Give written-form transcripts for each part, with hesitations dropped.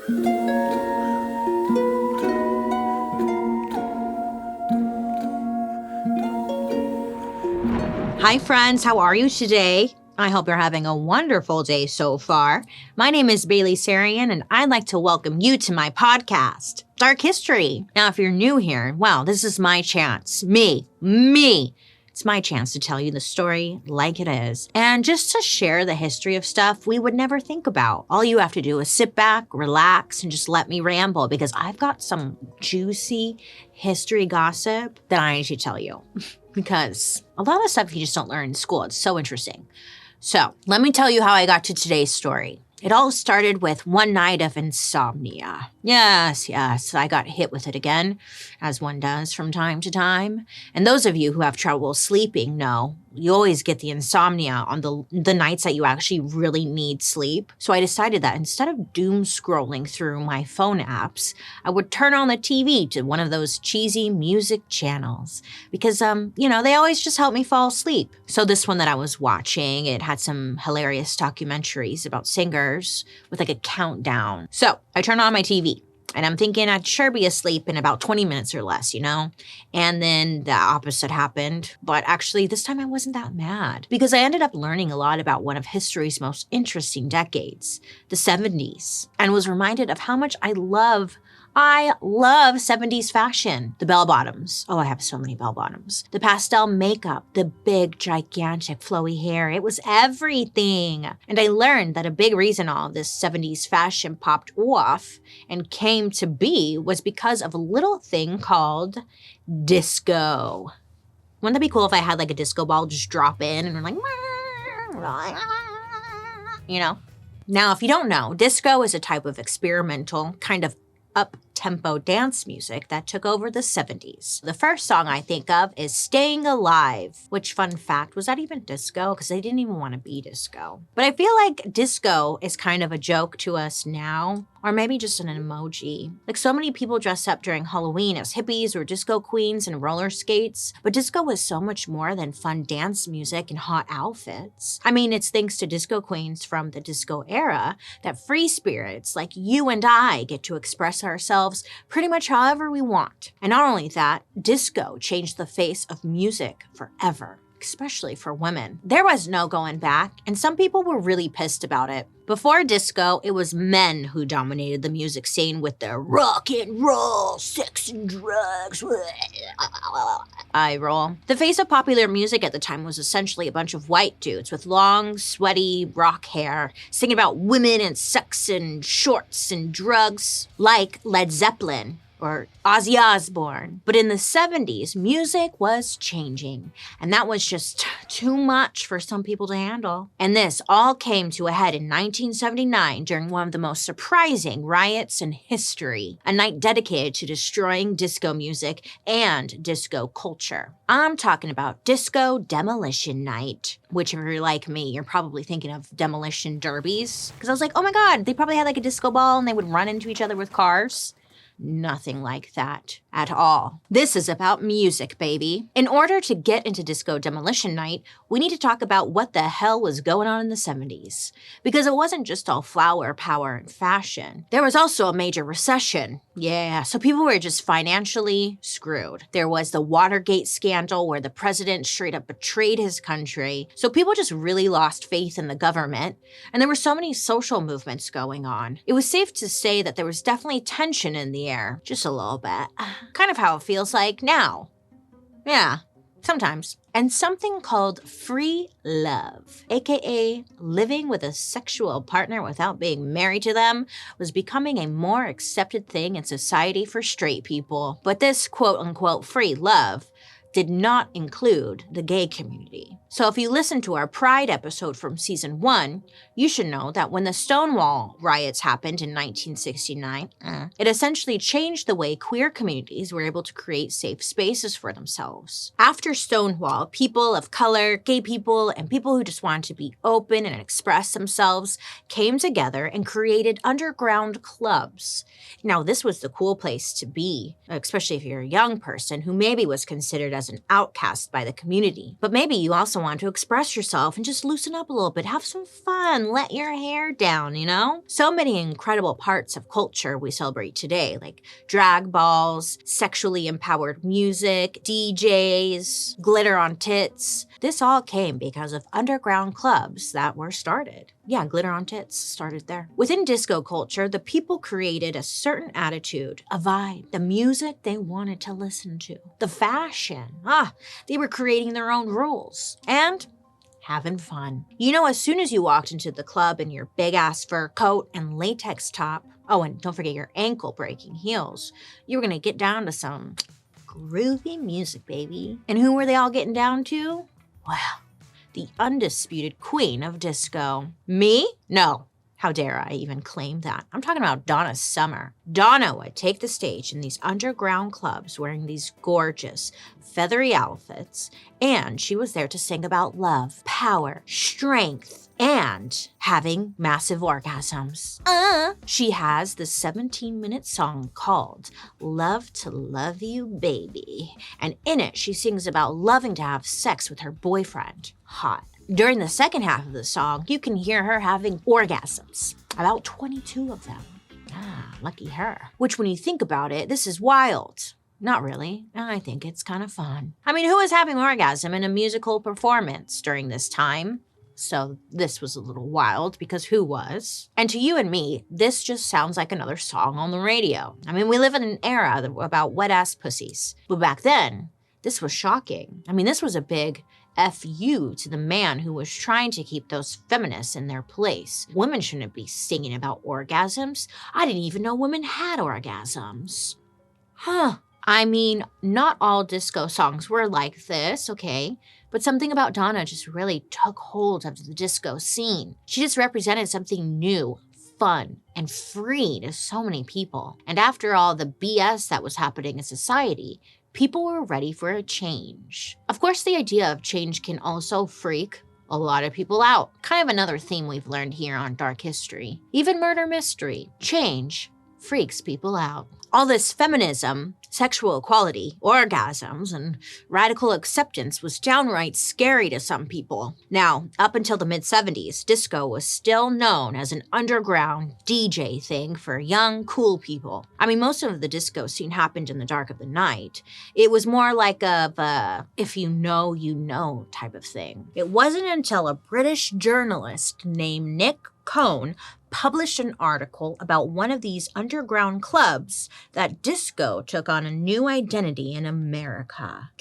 Hi friends, how are you today? I hope you're having a wonderful day so far. My name is Bailey Sarian, and I'd like to welcome you to my podcast, Dark History. Now, if you're new here, well, this is my chance. Me. It's my chance to tell you the story like it is. And just to share the history of stuff we would never think about. All you have to do is sit back, relax, and just let me ramble because I've got some juicy history gossip that I need to tell you. Because a lot of stuff you just don't learn in school. It's so interesting. So let me tell you how I got to today's story. It all started with one night of insomnia. Yes, I got hit with it again, as one does from time to time. And those of you who have trouble sleeping know you always get the insomnia on the nights that you actually really need sleep. So I decided that instead of doom scrolling through my phone apps, I would turn on the TV to one of those cheesy music channels because, they always just help me fall asleep. So this one that I was watching, it had some hilarious documentaries about singers with like a countdown. So I turned on my TV. And I'm thinking I'd sure be asleep in about 20 minutes or less, And then the opposite happened. But actually, this time I wasn't that mad because I ended up learning a lot about one of history's most interesting decades, the 70s, and was reminded of how much I love 70s fashion. The bell-bottoms. Oh, I have so many bell-bottoms. The pastel makeup, the big, gigantic, flowy hair. It was everything. And I learned that a big reason all this 70s fashion popped off and came to be was because of a little thing called disco. Wouldn't that be cool if I had like a disco ball just drop in and we're like, Now, if you don't know, disco is a type of experimental kind of up-tempo dance music that took over the 70s. The first song I think of is Staying Alive, which, fun fact, was that even disco? Because they didn't even want to be disco. But I feel like disco is kind of a joke to us now, or maybe just an emoji. Like so many people dress up during Halloween as hippies or disco queens and roller skates, but disco was so much more than fun dance music and hot outfits. I mean, it's thanks to disco queens from the disco era that free spirits like you and I get to express ourselves pretty much however we want. And not only that, disco changed the face of music forever, especially for women. There was no going back, and some people were really pissed about it. Before disco, it was men who dominated the music scene with their rock and roll, sex and drugs. Eye roll. The face of popular music at the time was essentially a bunch of white dudes with long, sweaty rock hair, singing about women and sex and shorts and drugs, like Led Zeppelin or Ozzy Osbourne. But in the 70s, music was changing, and that was just too much for some people to handle. And this all came to a head in 1979 during one of the most surprising riots in history, a night dedicated to destroying disco music and disco culture. I'm talking about Disco Demolition Night, which if you're like me, you're probably thinking of demolition derbies. Because I was like, oh my God, they probably had like a disco ball and they would run into each other with cars. Nothing like that at all. This is about music, baby. In order to get into Disco Demolition Night, we need to talk about what the hell was going on in the 70s. Because it wasn't just all flower, power, and fashion. There was also a major recession. Yeah, so people were just financially screwed. There was the Watergate scandal where the president straight up betrayed his country. So people just really lost faith in the government. And there were so many social movements going on. It was safe to say that there was definitely tension in the air. Just a little bit. Kind of how it feels like now. Yeah, sometimes. And something called free love, aka living with a sexual partner without being married to them, was becoming a more accepted thing in society for straight people. But this quote-unquote free love did not include the gay community. So if you listen to our Pride episode from season 1, you should know that when the Stonewall riots happened in 1969, it essentially changed the way queer communities were able to create safe spaces for themselves. After Stonewall, people of color, gay people, and people who just wanted to be open and express themselves came together and created underground clubs. Now, this was the cool place to be, especially if you're a young person who maybe was considered as as an outcast by the community. But maybe you also want to express yourself and just loosen up a little bit, have some fun, let your hair down, you know? So many incredible parts of culture we celebrate today, like drag balls, sexually empowered music, DJs, glitter on tits. This all came because of underground clubs that were started. Yeah, glitter on tits started there. Within disco culture, the people created a certain attitude, a vibe, the music they wanted to listen to, the fashion. They were creating their own rules and having fun. You know, as soon as you walked into the club in your big-ass fur coat and latex top, oh, and don't forget your ankle-breaking heels, you were gonna get down to some groovy music, baby. And who were they all getting down to? Well, the undisputed queen of disco. Me? No. How dare I even claim that? I'm talking about Donna Summer. Donna would take the stage in these underground clubs wearing these gorgeous, feathery outfits, and she was there to sing about love, power, strength, and having massive orgasms. She has the 17-minute song called Love to Love You, Baby. And in it, she sings about loving to have sex with her boyfriend. Hot. During the second half of the song, you can hear her having orgasms. About 22 of them. Lucky her. Which, when you think about it, this is wild. Not really. I think it's kind of fun. I mean, who is having orgasm in a musical performance during this time? So this was a little wild, because who was? And to you and me, this just sounds like another song on the radio. I mean, we live in an era about wet-ass pussies. But back then, this was shocking. I mean, this was a big F you to the man who was trying to keep those feminists in their place. Women shouldn't be singing about orgasms. I didn't even know women had orgasms. I mean, not all disco songs were like this, okay? But something about Donna just really took hold of the disco scene. She just represented something new, fun, and free to so many people. And after all the BS that was happening in society, people were ready for a change. Of course, the idea of change can also freak a lot of people out. Kind of another theme we've learned here on Dark History. Even murder mystery. Change freaks people out. All this feminism, sexual equality, orgasms, and radical acceptance was downright scary to some people. Now, up until the mid-70s, disco was still known as an underground DJ thing for young, cool people. I mean, most of the disco scene happened in the dark of the night. It was more like a if you know type of thing. It wasn't until a British journalist named Nick Cohn published an article about one of these underground clubs that disco took on a new identity in America.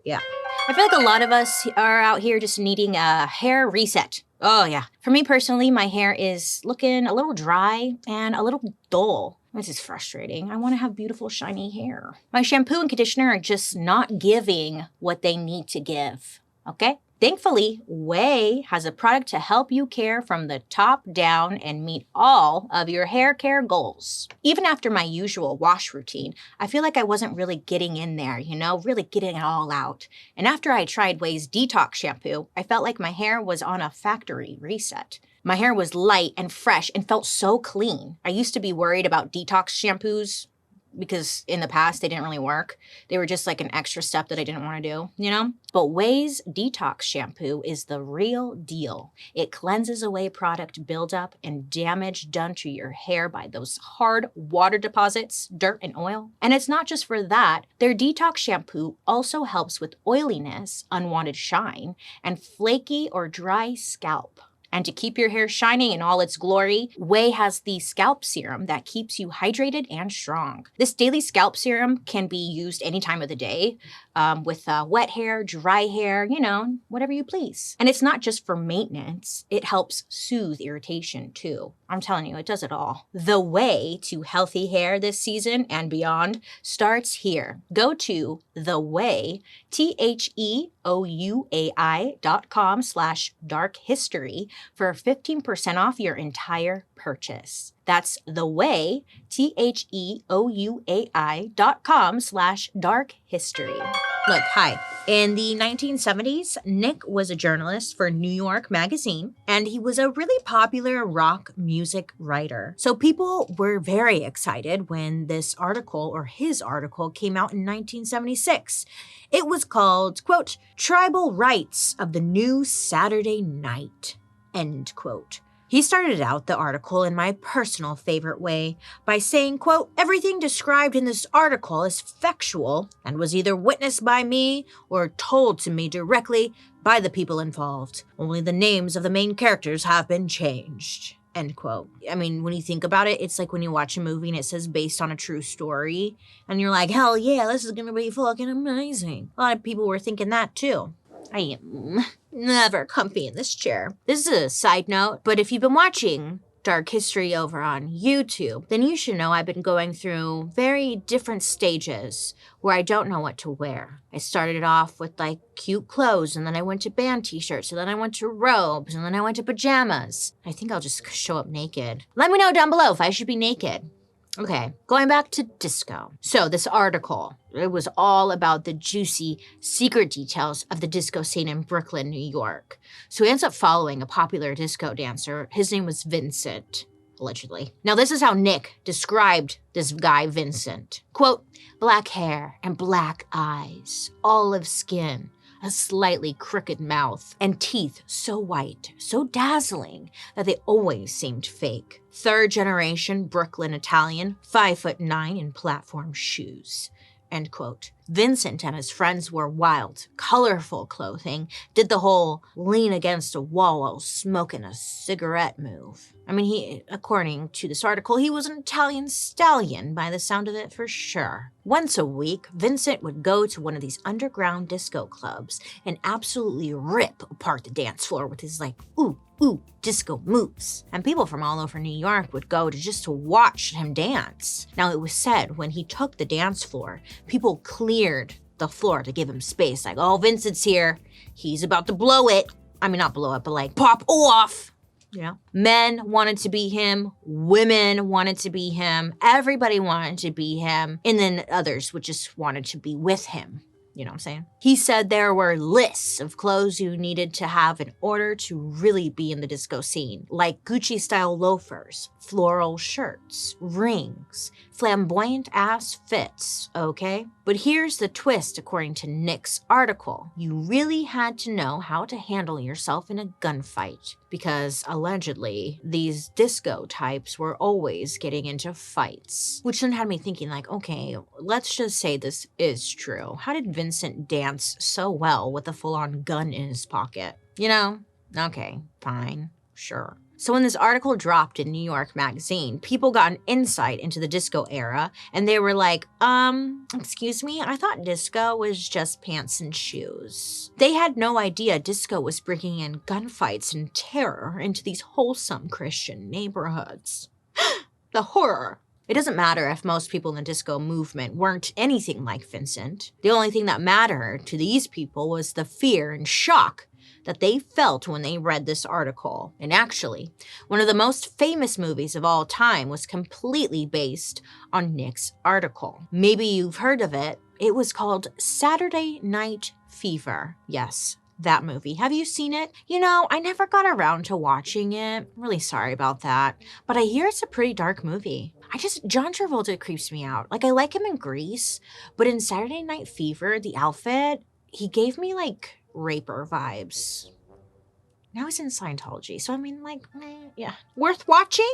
Yeah. I feel like a lot of us are out here just needing a hair reset. Oh yeah. For me personally, my hair is looking a little dry and a little dull. This is frustrating. I want to have beautiful, shiny hair. My shampoo and conditioner are just not giving what they need to give, okay? Thankfully, Way has a product to help you care from the top down and meet all of your hair care goals. Even after my usual wash routine, I feel like I wasn't really getting in there, really getting it all out. And after I tried Way's detox shampoo, I felt like my hair was on a factory reset. My hair was light and fresh and felt so clean. I used to be worried about detox shampoos because in the past they didn't really work. They were just like an extra step that I didn't want to do, But Way's detox shampoo is the real deal. It cleanses away product buildup and damage done to your hair by those hard water deposits, dirt and oil. And it's not just for that. Their detox shampoo also helps with oiliness, unwanted shine, and flaky or dry scalp. And to keep your hair shining in all its glory, Way has the scalp serum that keeps you hydrated and strong. This daily scalp serum can be used any time of the day with wet hair, dry hair, whatever you please. And it's not just for maintenance. It helps soothe irritation too. I'm telling you, it does it all. The way to healthy hair this season and beyond starts here. Go to theway, TheOuai.com/darkhistory for 15% off your entire purchase. That's theway, TheOuai.com/darkhistory. Look, hi. In the 1970s, Nick was a journalist for New York Magazine, and he was a really popular rock music writer. So people were very excited when this article, or his article, came out in 1976. It was called, quote, Tribal Rights of the New Saturday Night, end quote. He started out the article in my personal favorite way by saying, quote, everything described in this article is factual and was either witnessed by me or told to me directly by the people involved. Only the names of the main characters have been changed, end quote. I mean, when you think about it, it's like when you watch a movie and it says based on a true story, and you're like, hell yeah, this is gonna be fucking amazing. A lot of people were thinking that too. I am never comfy in this chair. This is a side note, but if you've been watching Dark History over on YouTube, then you should know I've been going through very different stages where I don't know what to wear. I started off with like cute clothes, and then I went to band t-shirts, and then I went to robes, and then I went to pajamas. I think I'll just show up naked. Let me know down below if I should be naked. Okay, going back to disco. So this article, it was all about the juicy secret details of the disco scene in Brooklyn, New York. So he ends up following a popular disco dancer. His name was Vincent, allegedly. Now this is how Nick described this guy, Vincent. Quote, black hair and black eyes, olive skin, a slightly crooked mouth, and teeth so white, so dazzling, that they always seemed fake. Third generation Brooklyn Italian, 5'9" in platform shoes, end quote. Vincent and his friends wore wild, colorful clothing, did the whole lean against a wall while smoking a cigarette move. I mean, according to this article, he was an Italian stallion by the sound of it for sure. Once a week, Vincent would go to one of these underground disco clubs and absolutely rip apart the dance floor with his ooh, disco moves. And people from all over New York would go to watch him dance. Now, it was said when he took the dance floor, people cleared the floor to give him space. Like, oh, Vincent's here. He's about to blow it. I mean, not blow it, but pop off. You know? Men wanted to be him. Women wanted to be him. Everybody wanted to be him. And then others would just wanted to be with him. You know what I'm saying? He said there were lists of clothes you needed to have in order to really be in the disco scene, like Gucci-style loafers, floral shirts, rings, flamboyant-ass fits, okay? But here's the twist according to Nick's article. You really had to know how to handle yourself in a gunfight, because allegedly, these disco types were always getting into fights. Which then had me thinking okay, let's just say this is true. How did Vincent dance so well with a full-on gun in his pocket? You know? Okay, fine, sure. So when this article dropped in New York Magazine, people got an insight into the disco era, and they were like, excuse me, I thought disco was just pants and shoes. They had no idea disco was bringing in gunfights and terror into these wholesome Christian neighborhoods. The horror. It doesn't matter if most people in the disco movement weren't anything like Vincent. The only thing that mattered to these people was the fear and shock that they felt when they read this article. And actually, one of the most famous movies of all time was completely based on Nick's article. Maybe you've heard of it. It was called Saturday Night Fever. Yes, that movie. Have you seen it? You know, I never got around to watching it. I'm really sorry about that. But I hear it's a pretty dark movie. John Travolta creeps me out. I like him in Grease, but in Saturday Night Fever, the outfit, he gave me raper vibes. Now he's in Scientology, so I mean, yeah. Worth watching?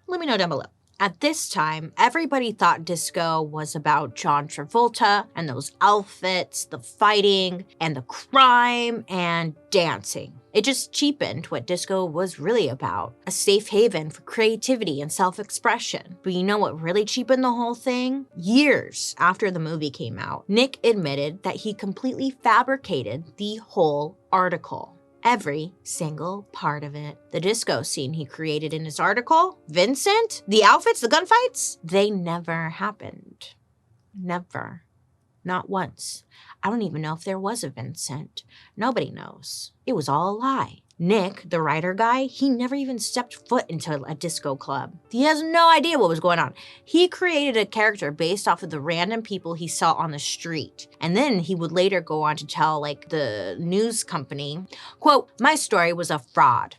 Let me know down below. At this time, everybody thought disco was about John Travolta and those outfits, the fighting, and the crime, and dancing. It just cheapened what disco was really about, a safe haven for creativity and self-expression. But you know what really cheapened the whole thing? Years after the movie came out, Nick admitted that he completely fabricated the whole article. Every single part of it. The disco scene he created in his article, Vincent, the outfits, the gunfights, they never happened. Never. Not once. I don't even know if there was a Vincent. Nobody knows. It was all a lie. Nick, the writer guy, he never even stepped foot into a disco club. He has no idea what was going on. He created a character based off of the random people he saw on the street. And then he would later go on to tell like the news company, quote, "My story was a fraud."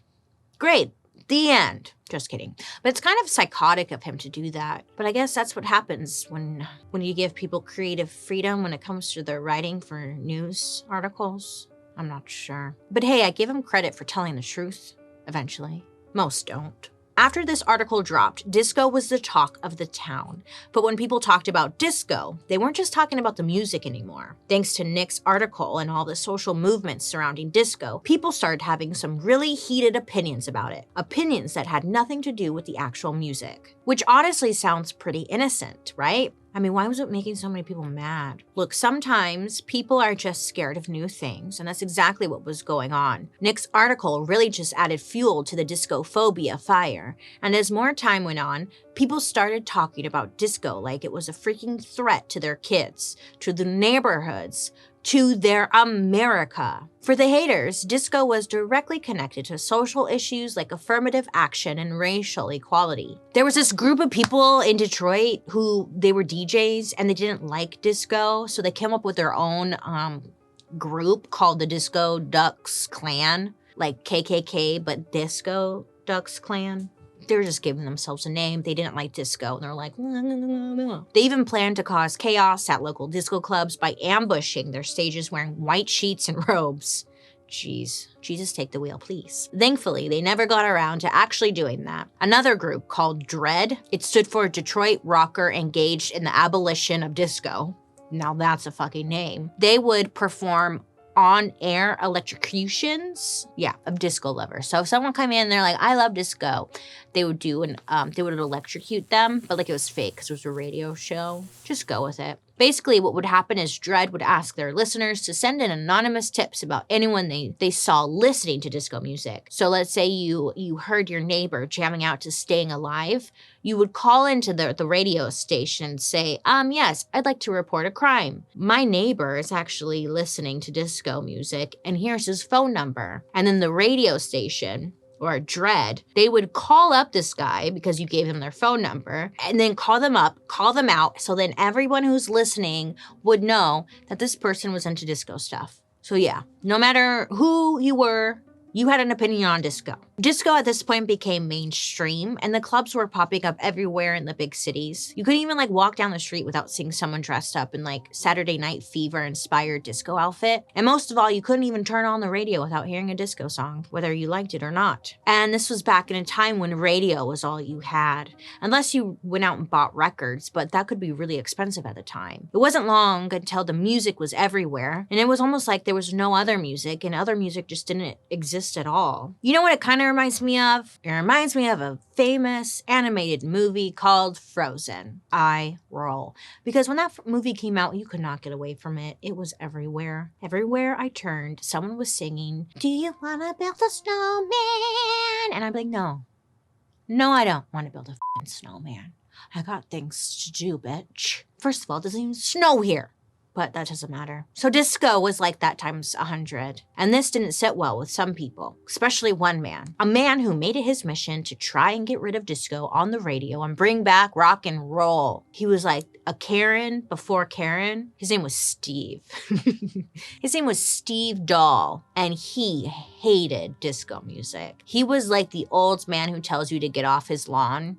Great. The end. Just kidding. But it's kind of psychotic of him to do that. But I guess that's what happens when you give people creative freedom when it comes to their writing for news articles. I'm not sure. But hey, I give him credit for telling the truth, eventually. Most don't. After this article dropped, disco was the talk of the town. But when people talked about disco, they weren't just talking about the music anymore. Thanks to Nick's article and all the social movements surrounding disco, people started having some really heated opinions about it. Opinions that had nothing to do with the actual music. Which honestly sounds pretty innocent, right? I mean, why was it making so many people mad? Look, sometimes people are just scared of new things, and that's exactly what was going on. Nick's article really just added fuel to the discophobia fire, and as more time went on, people started talking about disco like it was a freaking threat to their kids, to the neighborhoods, to their America. For the haters, disco was directly connected to social issues like affirmative action and racial equality. There was this group of people in Detroit who they were DJs and they didn't like disco, so they came up with their own group called the Disco Ducks Clan, like KKK, but Disco Ducks Clan. They were just giving themselves a name. They didn't like disco. And they're like, they even planned to cause chaos at local disco clubs by ambushing their stages wearing white sheets and robes. Jeez, Jesus, take the wheel, please. Thankfully, they never got around to actually doing that. Another group called DREAD, it stood for Detroit Rocker Engaged in the Abolition of Disco. Now that's a fucking name. They would perform on-air electrocutions, of disco lovers. So if someone came in and they're like, "I love disco," they would they would electrocute them, but like it was fake because it was a radio show. Just go with it. Basically, what would happen is Dread would ask their listeners to send in anonymous tips about anyone they saw listening to disco music. So let's say you heard your neighbor jamming out to Staying Alive. You would call into the radio station and say, yes, I'd like to report a crime. My neighbor is actually listening to disco music, and here's his phone number. And then the radio station, or Dread, they would call up this guy because you gave them their phone number and then call them out. So then everyone who's listening would know that this person was into disco stuff. So yeah, no matter who you were, you had an opinion on disco. Disco at this point became mainstream, and the clubs were popping up everywhere in the big cities. You couldn't even walk down the street without seeing someone dressed up in Saturday Night Fever inspired disco outfit. And most of all, you couldn't even turn on the radio without hearing a disco song, whether you liked it or not. And this was back in a time when radio was all you had, unless you went out and bought records, but that could be really expensive at the time. It wasn't long until the music was everywhere, and it was almost like there was no other music, and other music just didn't exist at all. You know what it kind of reminds me of? It reminds me of a famous animated movie called Frozen. I roll. Because when that movie came out, you could not get away from it. It was everywhere. Everywhere I turned, someone was singing, "Do you want to build a snowman?" And I'm like, no. No, I don't want to build a f***ing snowman. I got things to do, bitch. First of all, it doesn't even snow here. But that doesn't matter. So disco was like that times 100. And this didn't sit well with some people, especially one man. A man who made it his mission to try and get rid of disco on the radio and bring back rock and roll. He was like a Karen before Karen. His name was Steve. His name was Steve Dahl, and he hated disco music. He was like the old man who tells you to get off his lawn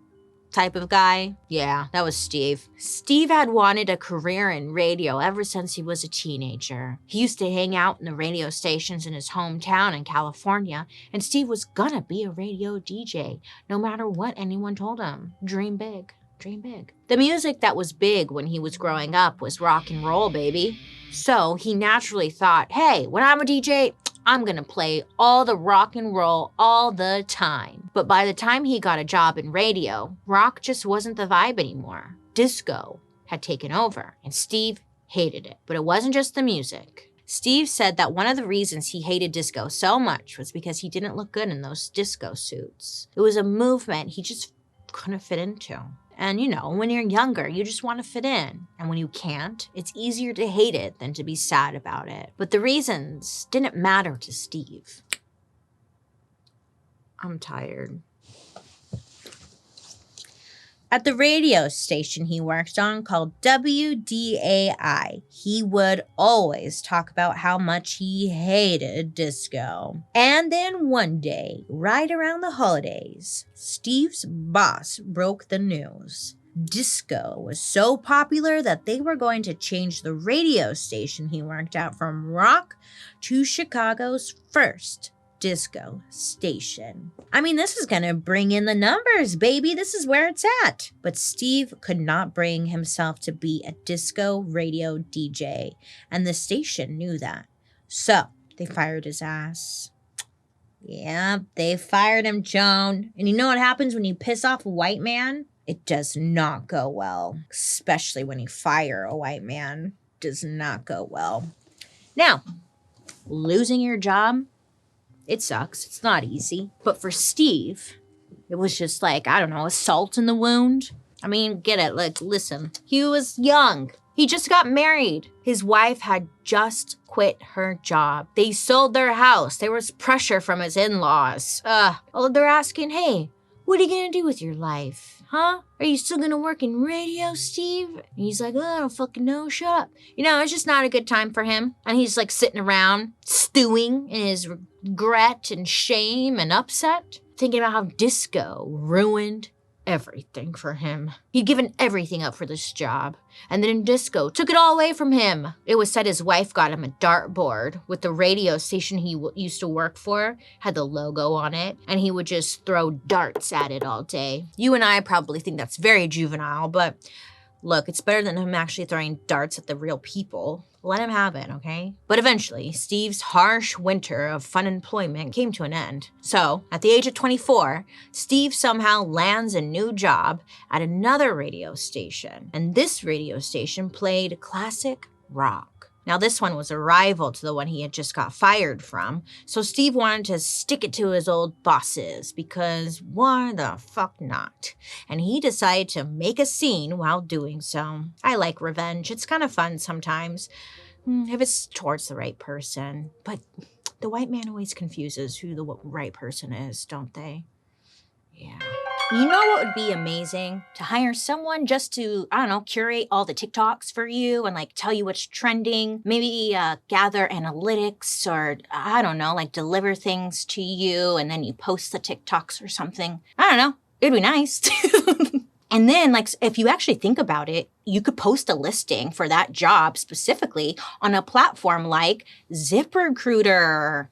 type of guy. Yeah, that was Steve. Steve had wanted a career in radio ever since he was a teenager. He used to hang out in the radio stations in his hometown in California, and Steve was gonna be a radio DJ, no matter what anyone told him. Dream big. Dream big. The music that was big when he was growing up was rock and roll, baby. So he naturally thought, hey, when I'm a DJ, I'm gonna play all the rock and roll all the time. But by the time he got a job in radio, rock just wasn't the vibe anymore. Disco had taken over, and Steve hated it. But it wasn't just the music. Steve said that one of the reasons he hated disco so much was because he didn't look good in those disco suits. It was a movement he just couldn't fit into. And when you're younger, you just want to fit in. And when you can't, it's easier to hate it than to be sad about it. But the reasons didn't matter to Steve. I'm tired. At the radio station he worked on called WDAI, he would always talk about how much he hated disco. And then one day, right around the holidays, Steve's boss broke the news. Disco was so popular that they were going to change the radio station he worked at from rock to Chicago's first disco station. I mean, this is gonna bring in the numbers, baby. This is where it's at. But Steve could not bring himself to be a disco radio DJ, and the station knew that. So they fired his ass. Yeah, they fired him, Joan. And you know what happens when you piss off a white man? It does not go well, especially when you fire a white man. Does not go well. Now, losing your job, it sucks. It's not easy. But for Steve, it was just like, I don't know, a salt in the wound. I mean, get it. Like, listen, he was young. He just got married. His wife had just quit her job. They sold their house. There was pressure from his in-laws. They're asking, hey, what are you gonna do with your life? Huh? Are you still gonna work in radio, Steve? And he's like, I don't fucking know, shut up. You know, it's just not a good time for him. And he's like sitting around, stewing in his regret and shame and upset, thinking about how disco ruined everything for him. He'd given everything up for this job, and then disco took it all away from him. It was said his wife got him a dartboard with the radio station he used to work for, had the logo on it, and he would just throw darts at it all day. You and I probably think that's very juvenile, but look, it's better than him actually throwing darts at the real people. Let him have it, okay? But eventually, Steve's harsh winter of fun employment came to an end. So, at the age of 24, Steve somehow lands a new job at another radio station. And this radio station played classic rock. Now, this one was a rival to the one he had just got fired from, so Steve wanted to stick it to his old bosses, because why the fuck not? And he decided to make a scene while doing so. I like revenge. It's kind of fun sometimes, if it's towards the right person. But the white man always confuses who the right person is, don't they? Yeah. You know what would be amazing? To hire someone just to, I don't know, curate all the TikToks for you and like tell you what's trending. Maybe gather analytics or, I don't know, like deliver things to you and then you post the TikToks or something. I don't know. It'd be nice. And then, like, if you actually think about it, you could post a listing for that job specifically on a platform like ZipRecruiter.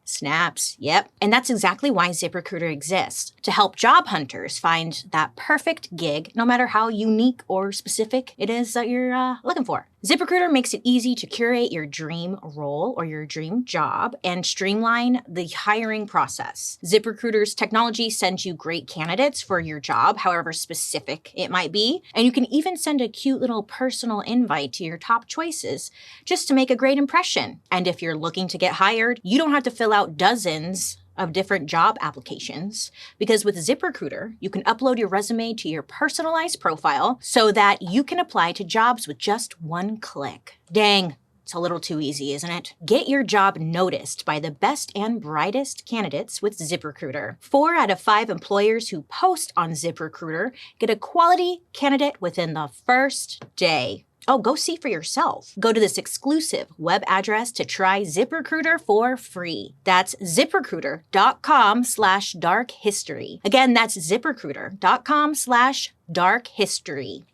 Snaps, yep. And that's exactly why ZipRecruiter exists, to help job hunters find that perfect gig, no matter how unique or specific it is that you're looking for. ZipRecruiter makes it easy to curate your dream role or your dream job and streamline the hiring process. ZipRecruiter's technology sends you great candidates for your job, however specific it might be. And you can even send a cute little personal invite to your top choices just to make a great impression. And if you're looking to get hired, you don't have to fill out dozens of different job applications, because with ZipRecruiter, you can upload your resume to your personalized profile so that you can apply to jobs with just one click. Dang, it's a little too easy, isn't it? Get your job noticed by the best and brightest candidates with ZipRecruiter. 4 out of 5 employers who post on ZipRecruiter get a quality candidate within the first day. Oh, go see for yourself. Go to this exclusive web address to try ZipRecruiter for free. That's ZipRecruiter.com/darkhistory. Again, that's ZipRecruiter.com/darkhistory. DARKHISTORY.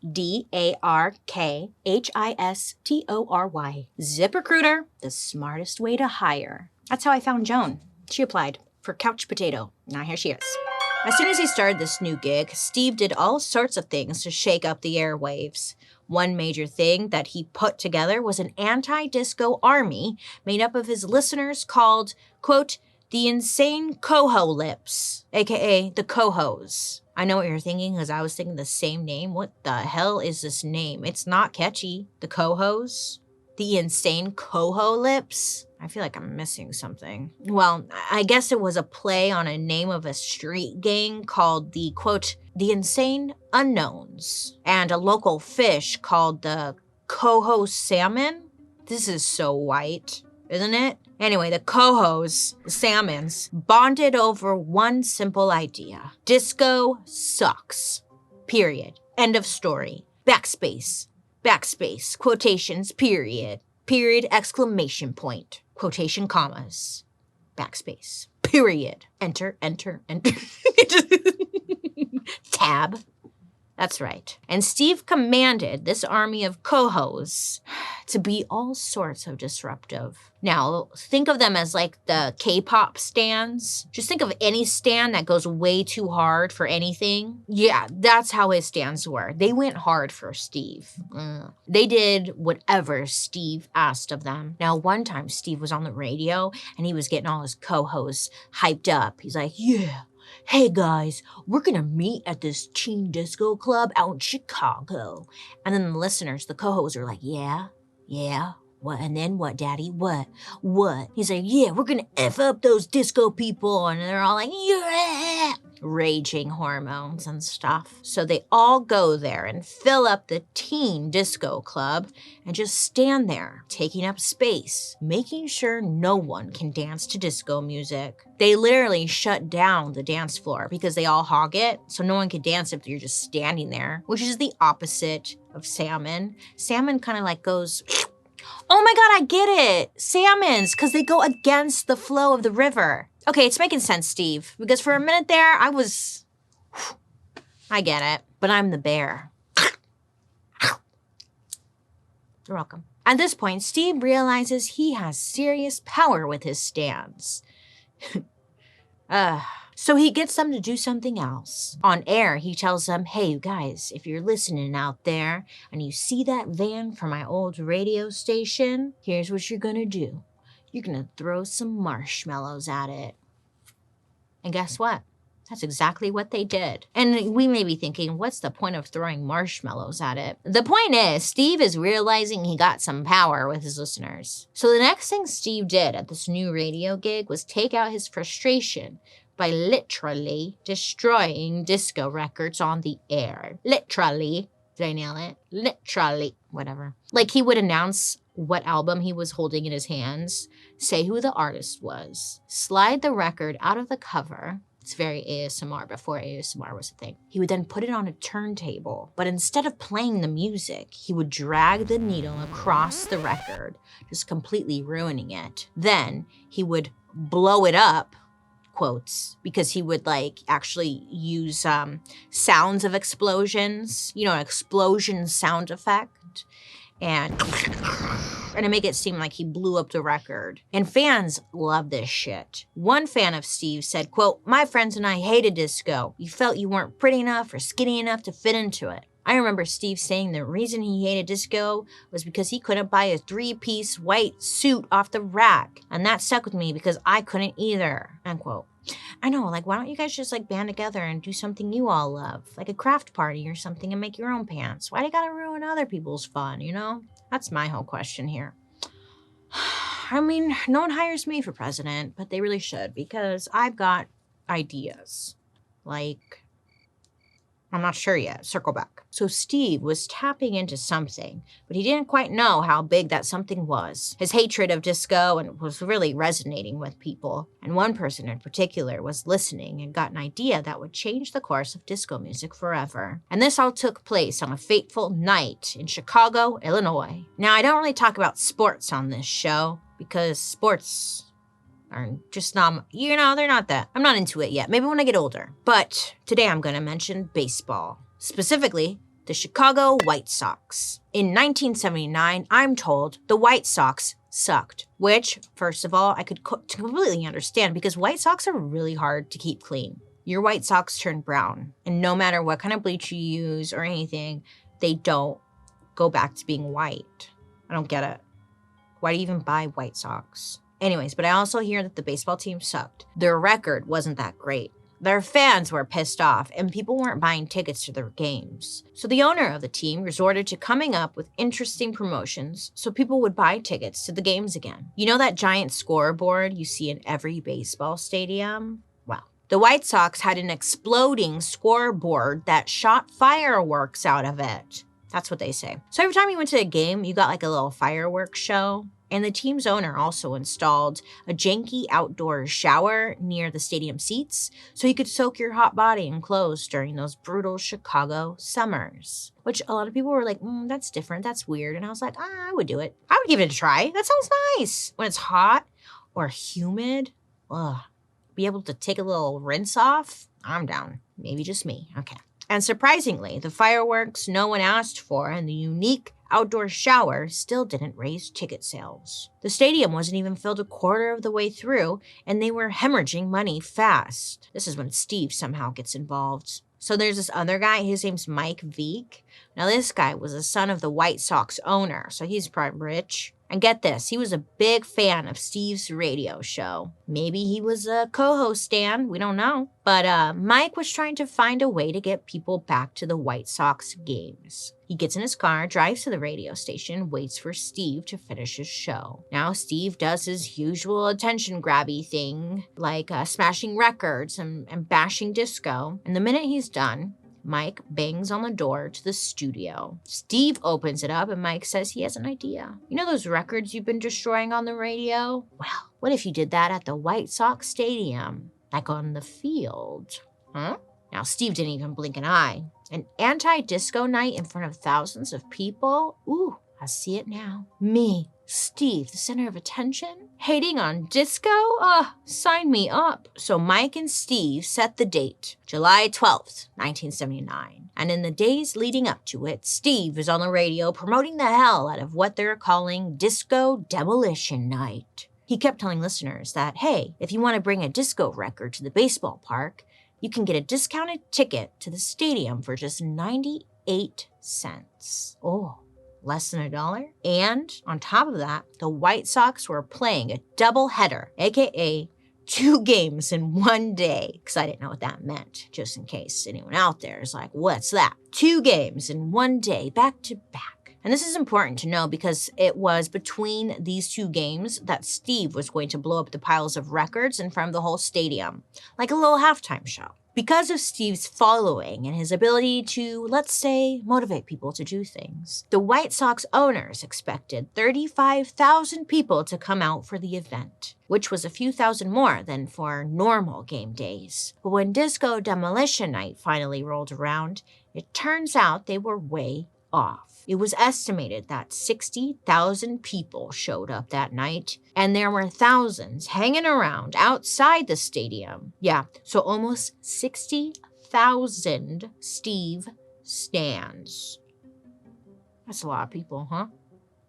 ZipRecruiter, the smartest way to hire. That's how I found Joan. She applied for Couch Potato. Now here she is. As soon as he started this new gig, Steve did all sorts of things to shake up the airwaves. One major thing that he put together was an anti-disco army made up of his listeners called, quote, the Insane Coho Lips, aka the Cohos. I know what you're thinking, because I was thinking the same name. What the hell is this name? It's not catchy. The Cohos? The Insane Coho Lips? I feel like I'm missing something. Well, I guess it was a play on a name of a street gang called the, quote, the Insane Unknowns, and a local fish called the coho salmon. This is so white, isn't it? Anyway, the cohos, the salmons, bonded over one simple idea. Disco sucks. Period. End of story. Backspace. Backspace. Quotations. Period. Period. Exclamation point. Quotation commas. Backspace. Period. Enter, enter, enter. Tab. That's right. And Steve commanded this army of cohos to be all sorts of disruptive. Now, think of them as like the K-pop stans. Just think of any stan that goes way too hard for anything. Yeah, that's how his stans were. They went hard for Steve. They did whatever Steve asked of them. Now, one time Steve was on the radio and he was getting all his cohos hyped up. He's like, yeah. Hey guys, we're gonna meet at this teen disco club out in Chicago. And then the listeners, the co-hosts are like, yeah, what? And then what, daddy? What? He's like, yeah, we're gonna F up those disco people. And they're all like, yeah, raging hormones and stuff. So they all go there and fill up the teen disco club and just stand there, taking up space, making sure no one can dance to disco music. They literally shut down the dance floor because they all hog it, so no one can dance if you're just standing there, which is the opposite of salmon. Salmon kind of like goes, oh my God, I get it. Salmons, because they go against the flow of the river. Okay, it's making sense, Steve, because for a minute there, I get it, but I'm the bear. You're welcome. At this point, Steve realizes he has serious power with his stands. So he gets them to do something else. On air, he tells them, hey, you guys, if you're listening out there and you see that van from my old radio station, here's what you're gonna do. You're gonna throw some marshmallows at it. And guess what? That's exactly what they did. And we may be thinking, what's the point of throwing marshmallows at it? The point is, Steve is realizing he got some power with his listeners. So the next thing Steve did at this new radio gig was take out his frustration by literally destroying disco records on the air. Literally. Did I nail it? Literally. Whatever. Like he would announce what album he was holding in his hands, say who the artist was, slide the record out of the cover. It's very ASMR before ASMR was a thing. He would then put it on a turntable, but instead of playing the music, he would drag the needle across the record, just completely ruining it. Then he would blow it up, quotes, because he would like actually use sounds of explosions, you know, an explosion sound effect, and to make it seem like he blew up the record. And fans love this shit. One fan of Steve said, quote, my friends and I hated disco. You felt you weren't pretty enough or skinny enough to fit into it. I remember Steve saying the reason he hated disco was because he couldn't buy a 3-piece white suit off the rack. And that stuck with me because I couldn't either, end quote. I know, like, why don't you guys just, like, band together and do something you all love? Like a craft party or something and make your own pants. Why do you gotta ruin other people's fun, you know? That's my whole question here. I mean, no one hires me for president, but they really should because I've got ideas. Like, I'm not sure yet. Circle back. So Steve was tapping into something, but he didn't quite know how big that something was. His hatred of disco and was really resonating with people. And one person in particular was listening and got an idea that would change the course of disco music forever. And this all took place on a fateful night in Chicago, Illinois. Now, I don't really talk about sports on this show because sports are just not, you know, they're not that. I'm not into it yet. Maybe when I get older. But today I'm going to mention baseball. Specifically, the Chicago White Sox. In 1979, I'm told the White Sox sucked. Which, first of all, I could completely understand because White Sox are really hard to keep clean. Your White Sox turn brown. And no matter what kind of bleach you use or anything, they don't go back to being white. I don't get it. Why do you even buy White Sox? Anyways, but I also hear that the baseball team sucked. Their record wasn't that great. Their fans were pissed off and people weren't buying tickets to their games. So the owner of the team resorted to coming up with interesting promotions so people would buy tickets to the games again. You know that giant scoreboard you see in every baseball stadium? Well, the White Sox had an exploding scoreboard that shot fireworks out of it. That's what they say. So every time you went to a game, you got like a little fireworks show. And the team's owner also installed a janky outdoor shower near the stadium seats so you could soak your hot body in clothes during those brutal Chicago summers. Which a lot of people were like, that's different, that's weird. And I was like, I would do it. I would give it a try. That sounds nice. When it's hot or humid, be able to take a little rinse off, I'm down. Maybe just me. Okay. And surprisingly, the fireworks no one asked for and the unique outdoor shower still didn't raise ticket sales. The stadium wasn't even filled a quarter of the way through, and they were hemorrhaging money fast. This is when Steve somehow gets involved. So there's this other guy, his name's Mike Veek. Now this guy was the son of the White Sox owner, so he's probably rich. And get this, he was a big fan of Steve's radio show. Maybe he was a co-host stan, we don't know. But Mike was trying to find a way to get people back to the White Sox games. He gets in his car, drives to the radio station, waits for Steve to finish his show. Now Steve does his usual attention-grabby thing, like smashing records and bashing disco. And the minute he's done, Mike bangs on the door to the studio. Steve opens it up and Mike says he has an idea. You know those records you've been destroying on the radio? Well, what if you did that at the White Sox Stadium? Like on the field. Huh? Now Steve didn't even blink an eye. An anti-disco night in front of thousands of people? Ooh, I see it now. Me, Steve, the center of attention? Hating on disco? Sign me up. So Mike and Steve set the date, July 12th, 1979. And in the days leading up to it, Steve is on the radio promoting the hell out of what they're calling Disco Demolition Night. He kept telling listeners that, hey, if you want to bring a disco record to the baseball park, you can get a discounted ticket to the stadium for just 98 cents. Oh, less than $1. And on top of that, the White Sox were playing a doubleheader, aka 2 games in one day. Because I didn't know what that meant, just in case anyone out there is like, what's that? 2 games in one day, back to back. And this is important to know because it was between these 2 games that Steve was going to blow up the piles of records in front of the whole stadium, like a little halftime show. Because of Steve's following and his ability to, let's say, motivate people to do things, the White Sox owners expected 35,000 people to come out for the event, which was a few thousand more than for normal game days. But when Disco Demolition Night finally rolled around, it turns out they were way off. It was estimated that 60,000 people showed up that night, and there were thousands hanging around outside the stadium. Yeah, so almost 60,000 Steve stands. That's a lot of people, huh?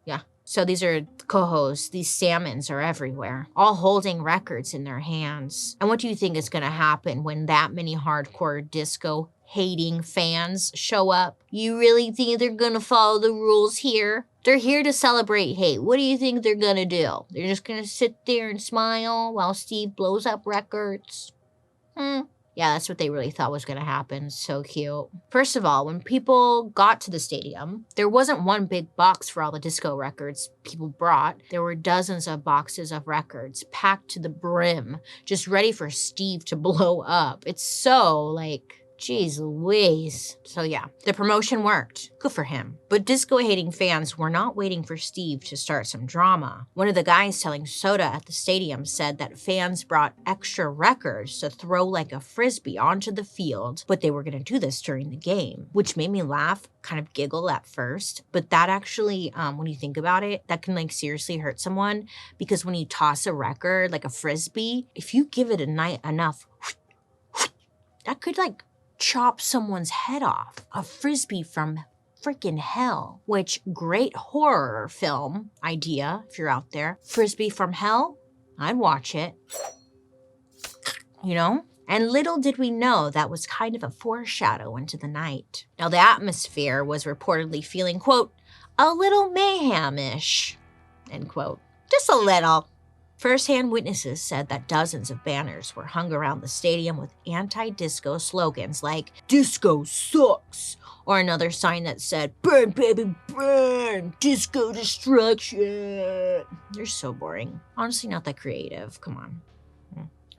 Yeah. So these are co-hosts, these salmons are everywhere, all holding records in their hands. And what do you think is going to happen when that many hardcore disco hating fans show up? You really think they're gonna follow the rules here? They're here to celebrate hate. What do you think they're gonna do? They're just gonna sit there and smile while Steve blows up records? Yeah, that's what they really thought was gonna happen. So cute. First of all, when people got to the stadium, there wasn't one big box for all the disco records people brought. There were dozens of boxes of records packed to the brim, just ready for Steve to blow up. It's so, like, jeez Louise. So yeah, the promotion worked. Good for him. But disco-hating fans were not waiting for Steve to start some drama. One of the guys selling soda at the stadium said that fans brought extra records to throw like a frisbee onto the field, but they were going to do this during the game, which made me laugh, kind of giggle at first. But that actually, when you think about it, that can like seriously hurt someone, because when you toss a record, like a frisbee, if you give it enough, that could like chop someone's head off. A frisbee from freaking hell, which great horror film idea if you're out there. Frisbee from hell, I'd watch it. You know? And little did we know that was kind of a foreshadow into the night. Now the atmosphere was reportedly feeling, quote, a little mayhem-ish, end quote. Just a little. First-hand witnesses said that dozens of banners were hung around the stadium with anti-disco slogans like, disco sucks, or another sign that said, burn, baby, burn, disco destruction. They're so boring. Honestly, not that creative. Come on.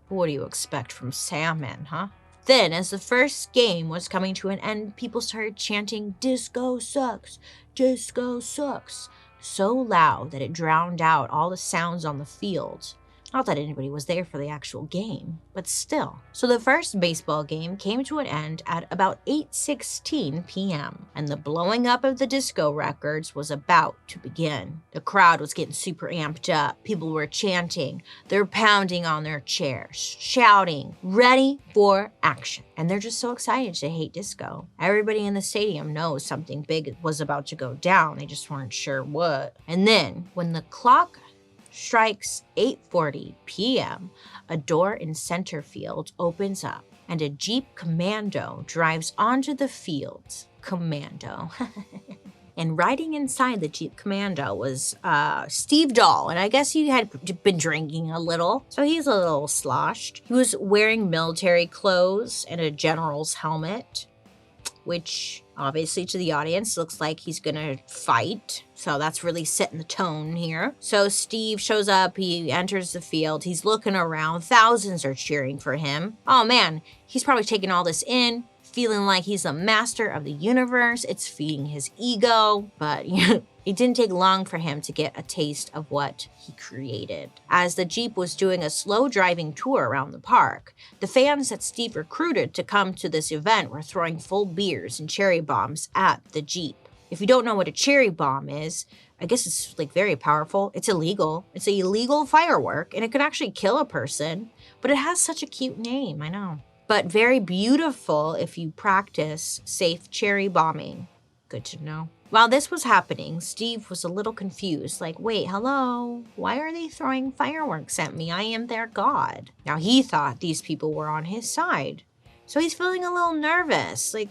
What do you expect from salmon, huh? Then, as the first game was coming to an end, people started chanting, disco sucks, disco sucks. so loud that it drowned out all the sounds on the field. Not that anybody was there for the actual game, but still. So the first baseball game came to an end at about 8:16 p.m., and the blowing up of the disco records was about to begin. The crowd was getting super amped up. People were chanting. They're pounding on their chairs, shouting, ready for action. And they're just so excited to hate disco. Everybody in the stadium knows something big was about to go down. They just weren't sure what. And then, when the clock strikes 8:40 p.m., a door in center field opens up and a Jeep Commando drives onto the field. Commando. And riding inside the Jeep Commando was Steve Dahl, and I guess he had been drinking a little, so he's a little sloshed. He was wearing military clothes and a general's helmet, which obviously to the audience looks like he's gonna fight. So that's really setting the tone here. So Steve shows up, he enters the field, he's looking around, thousands are cheering for him. Oh man, he's probably taking all this in, feeling like he's the master of the universe. It's feeding his ego, but it didn't take long for him to get a taste of what he created. As the Jeep was doing a slow driving tour around the park, the fans that Steve recruited to come to this event were throwing full beers and cherry bombs at the Jeep. If you don't know what a cherry bomb is, I guess it's like very powerful. It's illegal. It's an illegal firework, and it could actually kill a person, but it has such a cute name, I know. But very beautiful if you practice safe cherry bombing. Good to know. While this was happening, Steve was a little confused, like, wait, hello? Why are they throwing fireworks at me? I am their god. Now, he thought these people were on his side, so he's feeling a little nervous, like,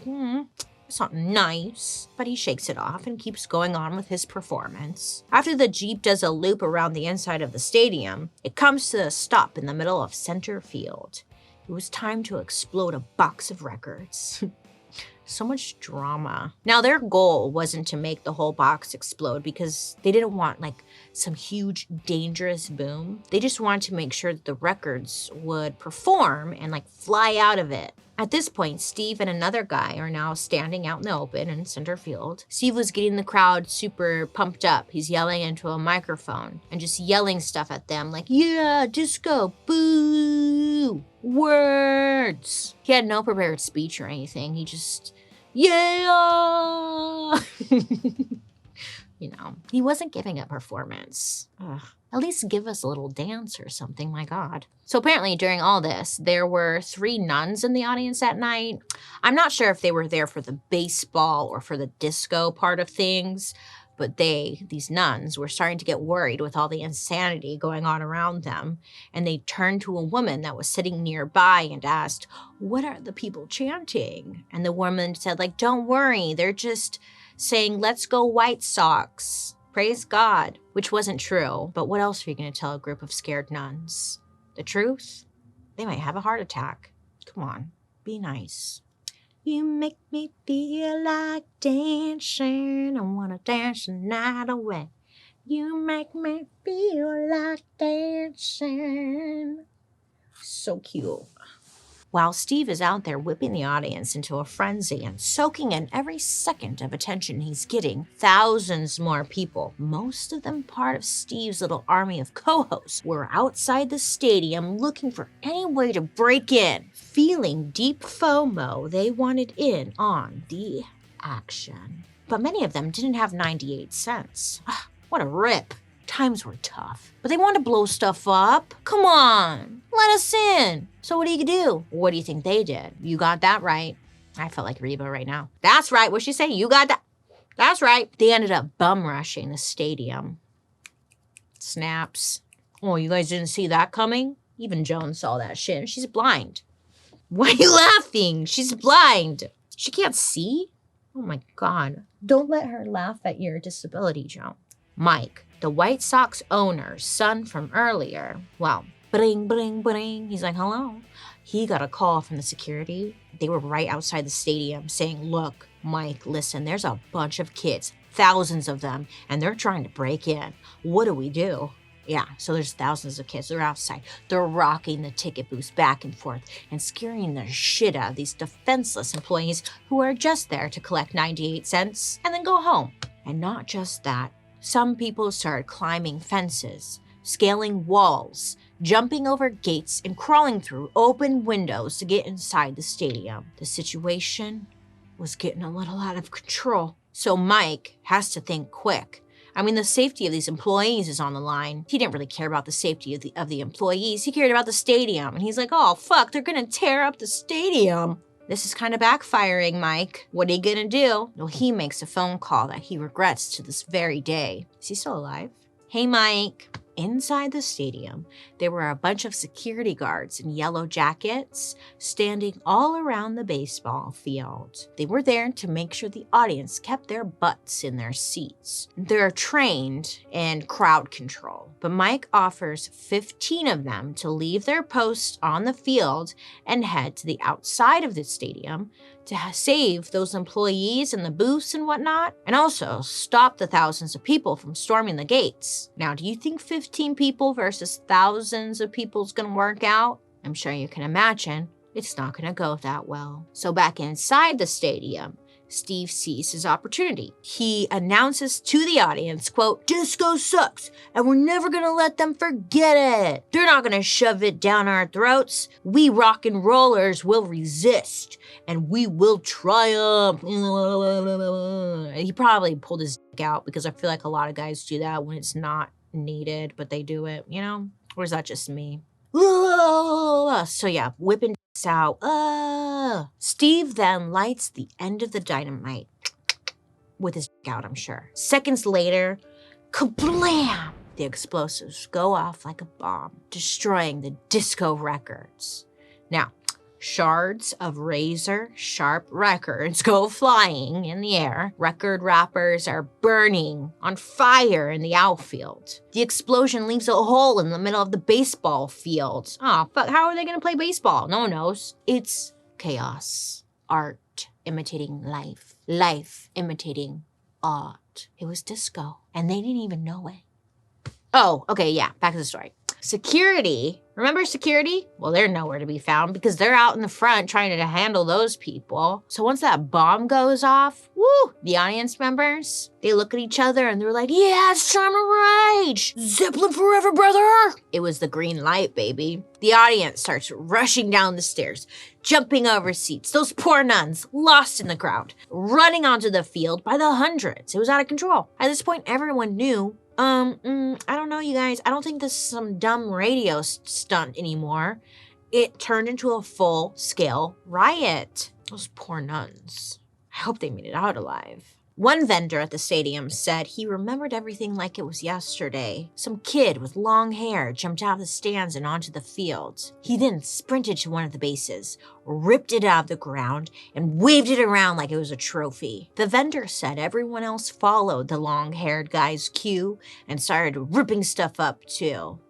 it's not nice. But he shakes it off and keeps going on with his performance. After the Jeep does a loop around the inside of the stadium, it comes to a stop in the middle of center field. It was time to explode a box of records. So much drama. Now, their goal wasn't to make the whole box explode because they didn't want like some huge dangerous boom. They just wanted to make sure that the records would perform and like fly out of it. At this point, Steve and another guy are now standing out in the open in center field. Steve was getting the crowd super pumped up. He's yelling into a microphone and just yelling stuff at them like, yeah, disco, boo, words. He had no prepared speech or anything. He just, yeah. He wasn't giving a performance. Ugh. At least give us a little dance or something, my God. So apparently during all this, there were 3 nuns in the audience that night. I'm not sure if they were there for the baseball or for the disco part of things, but these nuns, were starting to get worried with all the insanity going on around them. And they turned to a woman that was sitting nearby and asked, what are the people chanting? And the woman said, like, don't worry, they're just saying, let's go White Sox. Praise God, which wasn't true. But what else are you going to tell a group of scared nuns? The truth? They might have a heart attack. Come on, be nice. You make me feel like dancing. I want to dance the night away. You make me feel like dancing. So cute. While Steve is out there whipping the audience into a frenzy and soaking in every second of attention he's getting, thousands more people, most of them part of Steve's little army of co-hosts, were outside the stadium looking for any way to break in. Feeling deep FOMO, they wanted in on the action. But many of them didn't have 98 cents. What a rip. Times were tough, but they wanted to blow stuff up. Come on, let us in. So what do you do? What do you think they did? You got that right. I felt like Reba right now. That's right. What'd she say? You got that. That's right. They ended up bum rushing the stadium. Snaps. Oh, you guys didn't see that coming? Even Joan saw that shit. She's blind. Why are you laughing? She's blind. She can't see? Oh my God. Don't let her laugh at your disability, Joan. Mike, the White Sox owner's son from earlier, well, bring, bring, bring. He's like, hello. He got a call from the security. They were right outside the stadium saying, look, Mike, listen, there's a bunch of kids, thousands of them, and they're trying to break in. What do we do? Yeah, so there's thousands of kids. They're outside. They're rocking the ticket booths back and forth and scaring the shit out of these defenseless employees who are just there to collect 98 cents and then go home. And not just that. Some people started climbing fences, scaling walls, jumping over gates, and crawling through open windows to get inside the stadium. The situation was getting a little out of control. So Mike has to think quick. I mean, the safety of these employees is on the line. He didn't really care about the safety of the employees. He cared about the stadium. And he's like, oh, fuck, they're gonna tear up the stadium. This is kind of backfiring, Mike. What are you gonna do? Well, he makes a phone call that he regrets to this very day. Is he still alive? Hey, Mike. Inside the stadium, there were a bunch of security guards in yellow jackets standing all around the baseball field. They were there to make sure the audience kept their butts in their seats. They're trained in crowd control, but Mike offers 15 of them to leave their posts on the field and head to the outside of the stadium to save those employees in the booths and whatnot, and also stop the thousands of people from storming the gates. Now, do you think 15 people versus thousands of people is gonna work out? I'm sure you can imagine it's not gonna go that well. So back inside the stadium, Steve sees his opportunity. He announces to the audience, quote, "Disco sucks, and we're never gonna let them forget it. They're not gonna shove it down our throats. We rock and rollers will resist, and we will triumph." He probably pulled his dick out because I feel like a lot of guys do that when it's not needed, but they do it, you know? Or is that just me? So yeah, whipping out. Steve then lights the end of the dynamite with his dick out, I'm sure. Seconds later, kablam! The explosives go off like a bomb, destroying the disco records. Now, shards of razor-sharp records go flying in the air. Record wrappers are burning on fire in the outfield. The explosion leaves a hole in the middle of the baseball field. Oh, fuck, how are they gonna play baseball? No one knows. It's chaos. Art imitating life. Life imitating art. It was disco, and they didn't even know it. Oh, okay, yeah, back to the story. Security, remember security? Well, they're nowhere to be found because they're out in the front trying to handle those people. So once that bomb goes off, woo, the audience members, they look at each other and they're like, yeah, it's time to rage. Zeppelin forever, brother. It was the green light, baby. The audience starts rushing down the stairs, jumping over seats. Those poor nuns, lost in the crowd, running onto the field by the hundreds. It was out of control. At this point, everyone knew I don't know, you guys. I don't think this is some dumb radio stunt anymore. It turned into a full-scale riot. Those poor nuns. I hope they made it out alive. One vendor at the stadium said he remembered everything like it was yesterday. Some kid with long hair jumped out of the stands and onto the field. He then sprinted to one of the bases, ripped it out of the ground, and waved it around like it was a trophy. The vendor said everyone else followed the long-haired guy's cue and started ripping stuff up too.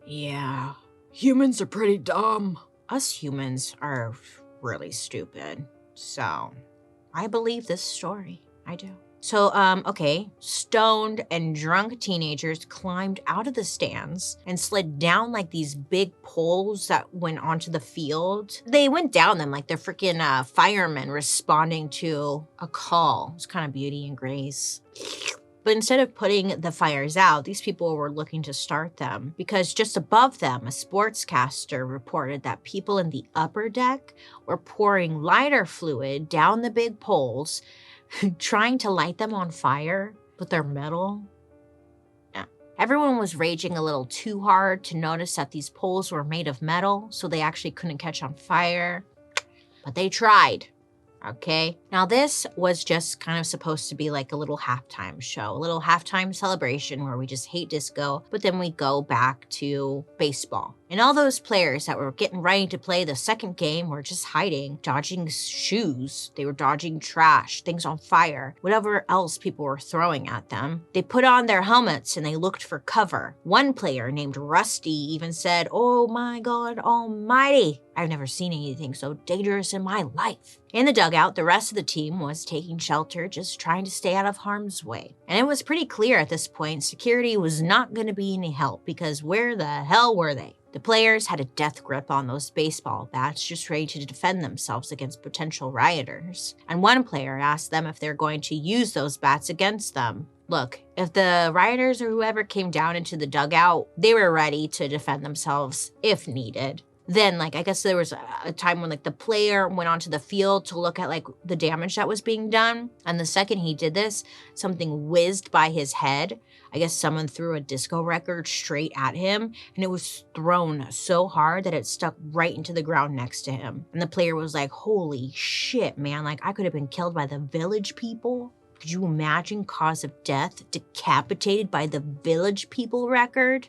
Yeah, humans are pretty dumb. Us humans are really stupid. So, I believe this story. I do. So, okay, stoned and drunk teenagers climbed out of the stands and slid down like these big poles that went onto the field. They went down them like they're freaking firemen responding to a call. It's kind of Beauty and Grace. But instead of putting the fires out, these people were looking to start them because just above them, a sportscaster reported that people in the upper deck were pouring lighter fluid down the big poles, trying to light them on fire, but they're metal. Yeah. Everyone was raging a little too hard to notice that these poles were made of metal, so they actually couldn't catch on fire. But they tried. Okay. Now this was just kind of supposed to be like a little halftime show, a little halftime celebration where we just hate disco, but then we go back to baseball. And all those players that were getting ready to play the second game were just hiding, dodging shoes. They were dodging trash, things on fire, whatever else people were throwing at them. They put on their helmets and they looked for cover. One player named Rusty even said, "Oh my God almighty, I've never seen anything so dangerous in my life." In the dugout, the rest of the team was taking shelter, just trying to stay out of harm's way. And it was pretty clear at this point, security was not going to be any help because where the hell were they? The players had a death grip on those baseball bats, just ready to defend themselves against potential rioters. And one player asked them if they're going to use those bats against them. Look, if the rioters or whoever came down into the dugout, they were ready to defend themselves if needed. Then, like, I guess there was a time when, like, the player went onto the field to look at, like, the damage that was being done. And the second he did this, something whizzed by his head. I guess someone threw a disco record straight at him, and it was thrown so hard that it stuck right into the ground next to him. And the player was like, holy shit, man, like, I could have been killed by the village people. Could you imagine cause of death decapitated by the village people record?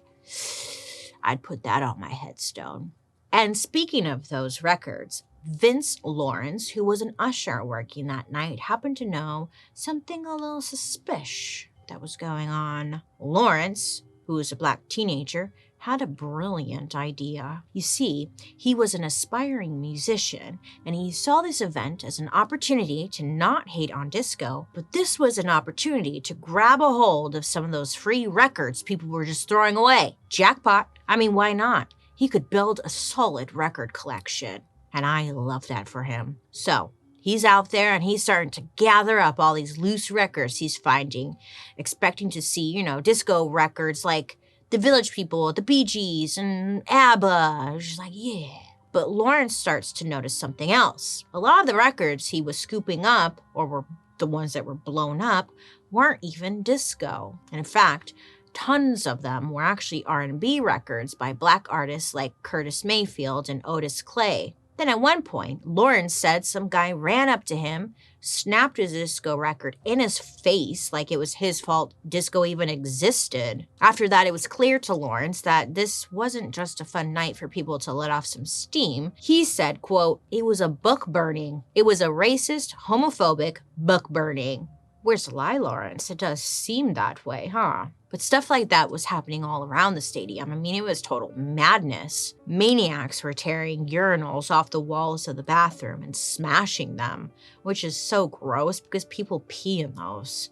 I'd put that on my headstone. And speaking of those records, Vince Lawrence, who was an usher working that night, happened to know something a little suspicious that was going on. Lawrence, who was a black teenager, had a brilliant idea. You see, he was an aspiring musician, and he saw this event as an opportunity to not hate on disco, but this was an opportunity to grab a hold of some of those free records people were just throwing away. Jackpot. I mean, why not? He could build a solid record collection, and I love that for him. So he's out there and he's starting to gather up all these loose records he's finding, expecting to see, disco records like the Village People, the Bee Gees, and ABBA. Just like, yeah. But Lawrence starts to notice something else. A lot of the records he was scooping up, or were the ones that were blown up, weren't even disco. And in fact, tons of them were actually R&B records by black artists like Curtis Mayfield and Otis Clay. Then at one point, Lawrence said some guy ran up to him, snapped his disco record in his face like it was his fault disco even existed. After that, it was clear to Lawrence that this wasn't just a fun night for people to let off some steam. He said, quote, it was a book burning. It was a racist, homophobic book burning. Where's the lie, Lawrence? It does seem that way, huh? But stuff like that was happening all around the stadium. I mean, it was total madness. Maniacs were tearing urinals off the walls of the bathroom and smashing them, which is so gross because people pee in those.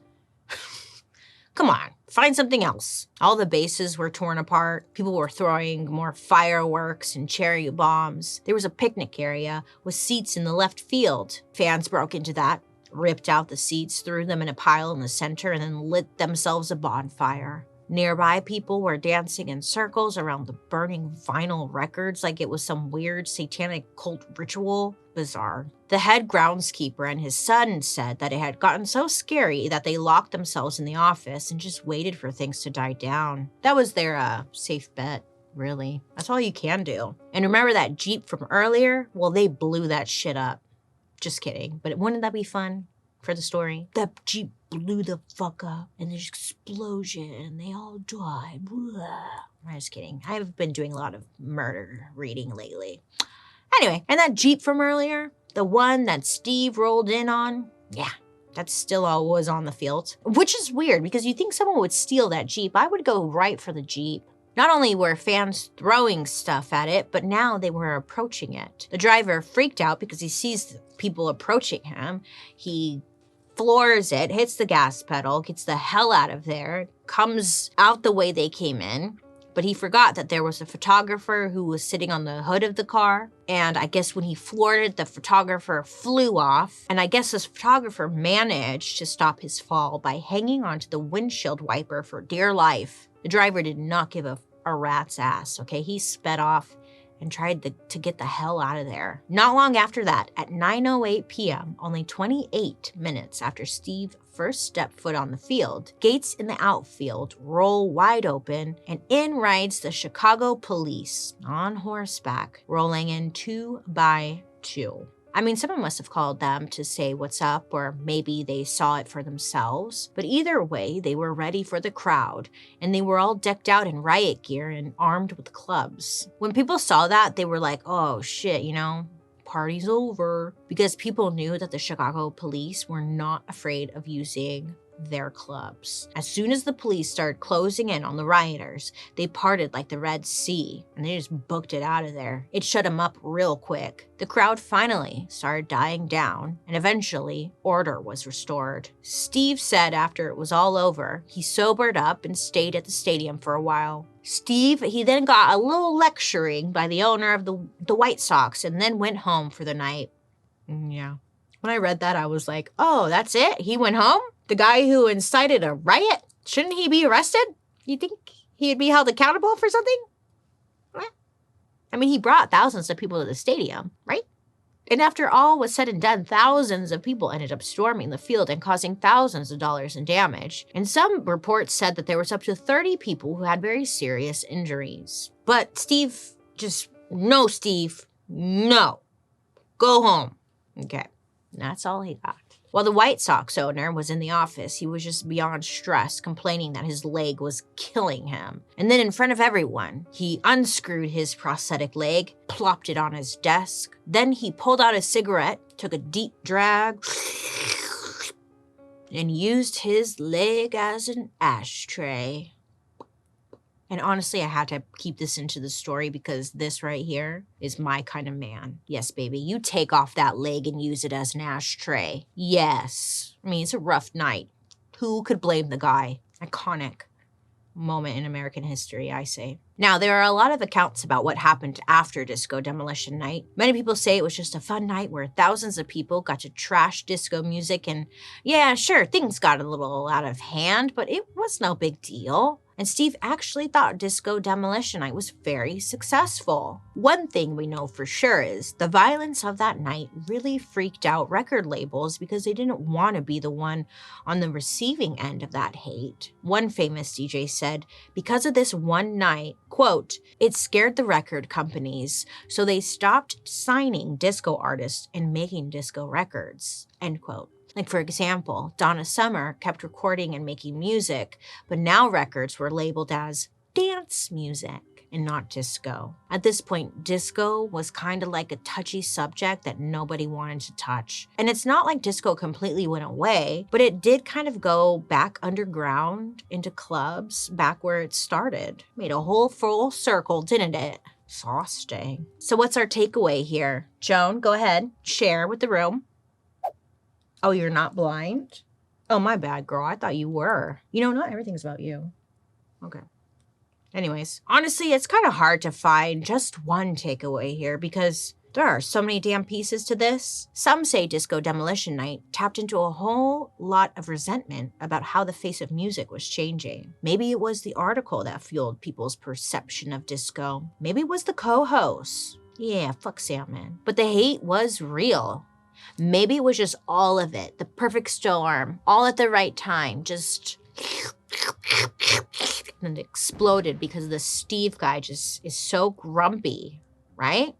Come on, find something else. All the bases were torn apart. People were throwing more fireworks and cherry bombs. There was a picnic area with seats in the left field. Fans broke into that, ripped out the seats, threw them in a pile in the center, and then lit themselves a bonfire. Nearby people were dancing in circles around the burning vinyl records like it was some weird satanic cult ritual. Bizarre. The head groundskeeper and his son said that it had gotten so scary that they locked themselves in the office and just waited for things to die down. That was their safe bet. Really. That's all you can do. And remember that Jeep from earlier? Well, they blew that shit up. Just kidding. But wouldn't that be fun for the story? That Jeep blew the fuck up and there's explosion and they all died. I'm just kidding. I've been doing a lot of murder reading lately. Anyway, and that Jeep from earlier, the one that Steve rolled in on, yeah, that still all was on the field. Which is weird because you think someone would steal that Jeep. I would go right for the Jeep. Not only were fans throwing stuff at it, but now they were approaching it. The driver freaked out because he sees people approaching him. He floors it, hits the gas pedal, gets the hell out of there, comes out the way they came in. But he forgot that there was a photographer who was sitting on the hood of the car. And I guess when he floored it, the photographer flew off. And I guess this photographer managed to stop his fall by hanging onto the windshield wiper for dear life. The driver did not give a rat's ass, okay? He sped off and tried to get the hell out of there. Not long after that, at 9:08 p.m., only 28 minutes after Steve first stepped foot on the field, gates in the outfield roll wide open, and in rides the Chicago police on horseback, rolling in 2 by 2. I mean, someone must have called them to say what's up, or maybe they saw it for themselves. But either way, they were ready for the crowd, and they were all decked out in riot gear and armed with clubs. When people saw that, they were like, oh shit, party's over. Because people knew that the Chicago police were not afraid of using their clubs. As soon as the police started closing in on the rioters, they parted like the Red Sea, and they just booked it out of there. It shut them up real quick. The crowd finally started dying down, and eventually, order was restored. Steve said after it was all over, he sobered up and stayed at the stadium for a while. Steve, he then got a little lecturing by the owner of the White Sox, and then went home for the night. Yeah. When I read that, I was like, oh, that's it? He went home? The guy who incited a riot? Shouldn't he be arrested? You think he'd be held accountable for something? I mean, he brought thousands of people to the stadium, right? And after all was said and done, thousands of people ended up storming the field and causing thousands of dollars in damage. And some reports said that there was up to 30 people who had very serious injuries. But Steve, no, Steve, no. Go home. Okay, and that's all he got. While the White Sox owner was in the office, he was just beyond stressed, complaining that his leg was killing him. And then in front of everyone, he unscrewed his prosthetic leg, plopped it on his desk. Then he pulled out a cigarette, took a deep drag, and used his leg as an ashtray. And honestly, I had to keep this into the story because this right here is my kind of man. Yes, baby, you take off that leg and use it as an ashtray. Yes. I mean, it's a rough night. Who could blame the guy? Iconic moment in American history, I say. Now, there are a lot of accounts about what happened after Disco Demolition Night. Many people say it was just a fun night where thousands of people got to trash disco music and, yeah, sure, things got a little out of hand, but it was no big deal. And Steve actually thought Disco Demolition Night was very successful. One thing we know for sure is the violence of that night really freaked out record labels because they didn't want to be the one on the receiving end of that hate. One famous DJ said, because of this one night, quote, it scared the record companies, so they stopped signing disco artists and making disco records, end quote. Like, for example, Donna Summer kept recording and making music, but now records were labeled as dance music and not disco. At this point, disco was kind of like a touchy subject that nobody wanted to touch. And it's not like disco completely went away, but it did kind of go back underground into clubs, back where it started. Made a whole full circle, didn't it? Exhausting. So what's our takeaway here? Joan, go ahead, share with the room. Oh, you're not blind? Oh, my bad, girl. I thought you were. You know, not everything's about you. Okay. Anyways, honestly, it's kind of hard to find just one takeaway here because there are so many damn pieces to this. Some say Disco Demolition Night tapped into a whole lot of resentment about how the face of music was changing. Maybe it was the article that fueled people's perception of disco. Maybe it was the co-host. Yeah, fuck Salmon. But the hate was real. Maybe it was just all of it, the perfect storm, all at the right time, just and it exploded because the Steve guy just is so grumpy, right?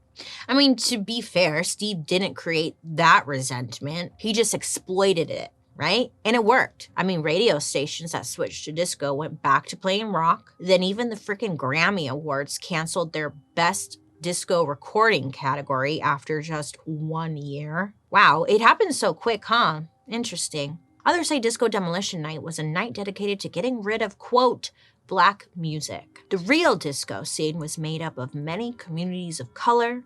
I mean, to be fair, Steve didn't create that resentment. He just exploited it, right? And it worked. I mean, radio stations that switched to disco went back to playing rock. Then even the freaking Grammy Awards canceled their best disco recording category after just 1 year. Wow, it happened so quick, huh? Interesting. Others say Disco Demolition Night was a night dedicated to getting rid of, quote, black music. The real disco scene was made up of many communities of color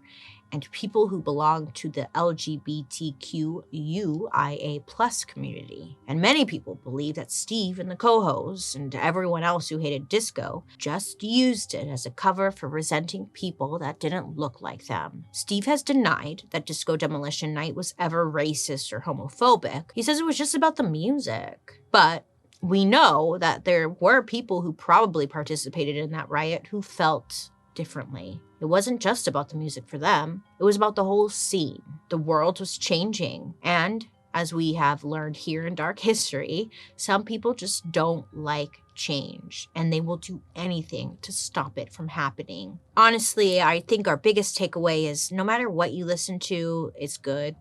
and people who belong to the LGBTQIA+ community. And many people believe that Steve and the co-hosts and everyone else who hated disco just used it as a cover for resenting people that didn't look like them. Steve has denied that Disco Demolition Night was ever racist or homophobic. He says it was just about the music. But we know that there were people who probably participated in that riot who felt differently. It wasn't just about the music for them. It was about the whole scene. The world was changing. And as we have learned here in Dark History, some people just don't like change and they will do anything to stop it from happening. Honestly, I think our biggest takeaway is no matter what you listen to, it's good.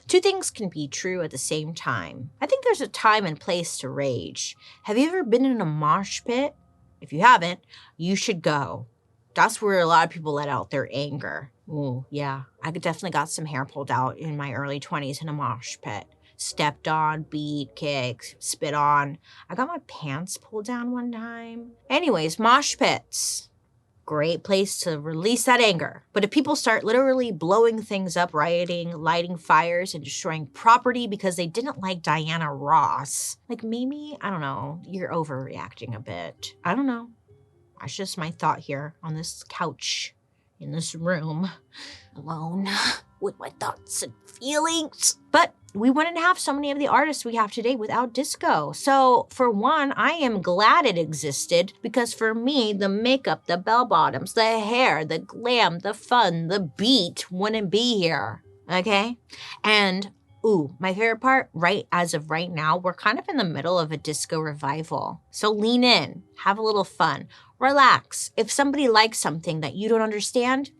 Two things can be true at the same time. I think there's a time and place to rage. Have you ever been in a mosh pit? If you haven't, you should go. That's where a lot of people let out their anger. Ooh, yeah. I definitely got some hair pulled out in my early 20s in a mosh pit. Stepped on, beat, kicked, spit on. I got my pants pulled down one time. Anyways, mosh pits. Great place to release that anger. But if people start literally blowing things up, rioting, lighting fires, and destroying property because they didn't like Diana Ross, like maybe, I don't know, you're overreacting a bit. I don't know. That's just my thought here on this couch in this room alone. with my thoughts and feelings. But we wouldn't have so many of the artists we have today without disco. So for one, I am glad it existed because for me, the makeup, the bell bottoms, the hair, the glam, the fun, the beat wouldn't be here. Okay? And ooh, my favorite part, right as of right now, we're kind of in the middle of a disco revival. So lean in, have a little fun, relax. If somebody likes something that you don't understand,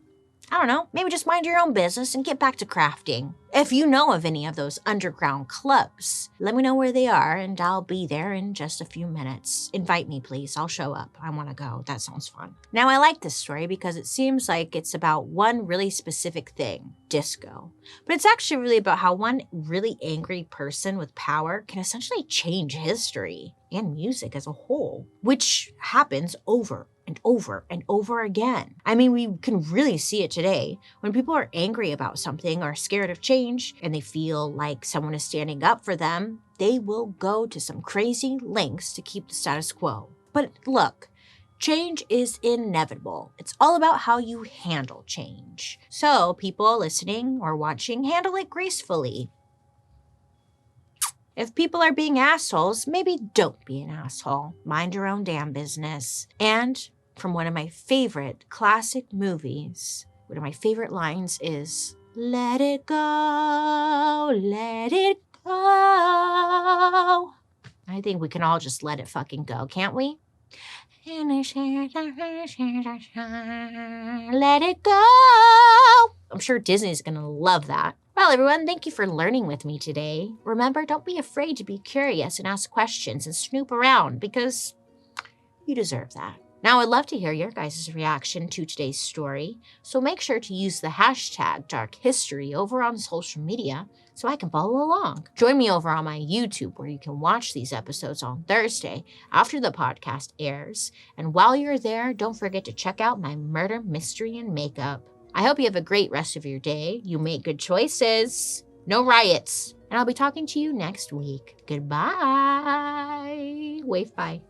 I don't know, maybe just mind your own business and get back to crafting. If you know of any of those underground clubs, let me know where they are and I'll be there in just a few minutes. Invite me, please. I'll show up. I want to go. That sounds fun. Now, I like this story because it seems like it's about one really specific thing, disco. But it's actually really about how one really angry person with power can essentially change history and music as a whole, which happens over and over and over again. I mean, we can really see it today. When people are angry about something or scared of change and they feel like someone is standing up for them, they will go to some crazy lengths to keep the status quo. But look, change is inevitable. It's all about how you handle change. So people listening or watching, handle it gracefully. If people are being assholes, maybe don't be an asshole. Mind your own damn business. And from one of my favorite classic movies, one of my favorite lines is, "Let it go, let it go." I think we can all just let it fucking go, can't we? Let it go. I'm sure Disney's gonna love that. Well, everyone, thank you for learning with me today. Remember, don't be afraid to be curious and ask questions and snoop around because you deserve that. Now, I'd love to hear your guys' reaction to today's story, so make sure to use the hashtag Dark History over on social media so I can follow along. Join me over on my YouTube where you can watch these episodes on Thursday after the podcast airs. And while you're there, don't forget to check out my murder, mystery, and makeup. I hope you have a great rest of your day. You make good choices. No riots. And I'll be talking to you next week. Goodbye. Wave bye.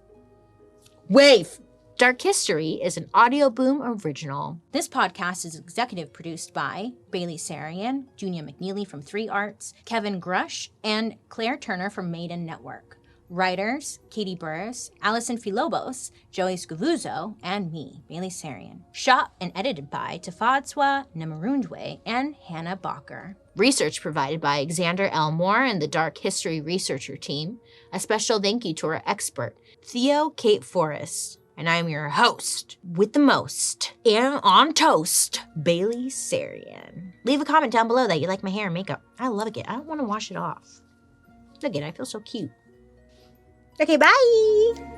Wave! Dark History is an Audio Boom original. This podcast is executive produced by Bailey Sarian, Junia McNeely from 3 Arts, Kevin Grush, and Claire Turner from Maiden Network. Writers, Katie Burris, Allison Filobos, Joey Scavuzzo, and me, Bailey Sarian. Shot and edited by Tafadzwa Namarundwe and Hannah Bacher. Research provided by Xander Elmore and the Dark History Researcher Team. A special thank you to our expert, Theo Kate Forrest. And I'm your host, with the most, and on toast, Bailey Sarian. Leave a comment down below that you like my hair and makeup. I love it. I don't want to wash it off. Look at it, I feel so cute. Okay, bye!